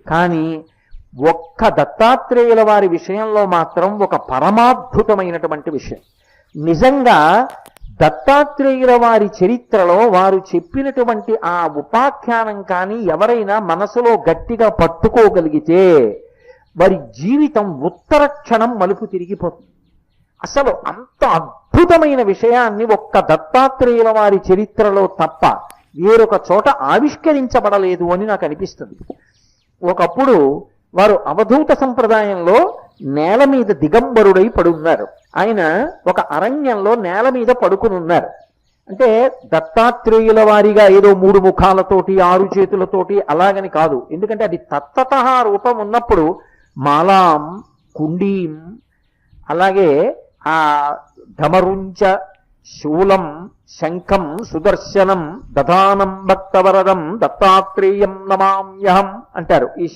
కానీ ఒక్క దత్తాత్రేయుల వారి విషయంలో మాత్రం ఒక పరమాద్భుతమైనటువంటి విషయం. నిజంగా దత్తాత్రేయుల వారి చరిత్రలో వారు చెప్పినటువంటి ఆ ఉపాఖ్యానం కానీ ఎవరైనా మనసులో గట్టిగా పట్టుకోగలిగితే వారి జీవితం ఉత్తర క్షణం మలుపు తిరిగిపోతుంది. అసలు అంత అద్భుతమైన విషయాన్ని ఒక్క దత్తాత్రేయుల వారి చరిత్రలో తప్ప వేరొక చోట ఆవిష్కరించబడలేదు అని నాకు అనిపిస్తుంది. ఒకప్పుడు వారు అవధూత సంప్రదాయంలో నేల మీద దిగంబరుడై పడున్నారు. ఆయన ఒక అరణ్యంలో నేల మీద పడుకుని ఉన్నారు. అంటే దత్తాత్రేయుల వారిగా ఏదో 3 ముఖాలతోటి 6 చేతులతోటి అలాగని కాదు. ఎందుకంటే అది తత్తత రూపం ఉన్నప్పుడు మాలాం, కుండీం, అలాగే ఆ ధమరుంచ, శూలం, శంఖం, సుదర్శనం, దధానం భక్తవరదం దత్తాత్రేయం నమామ్యహం అంటారు. ఈ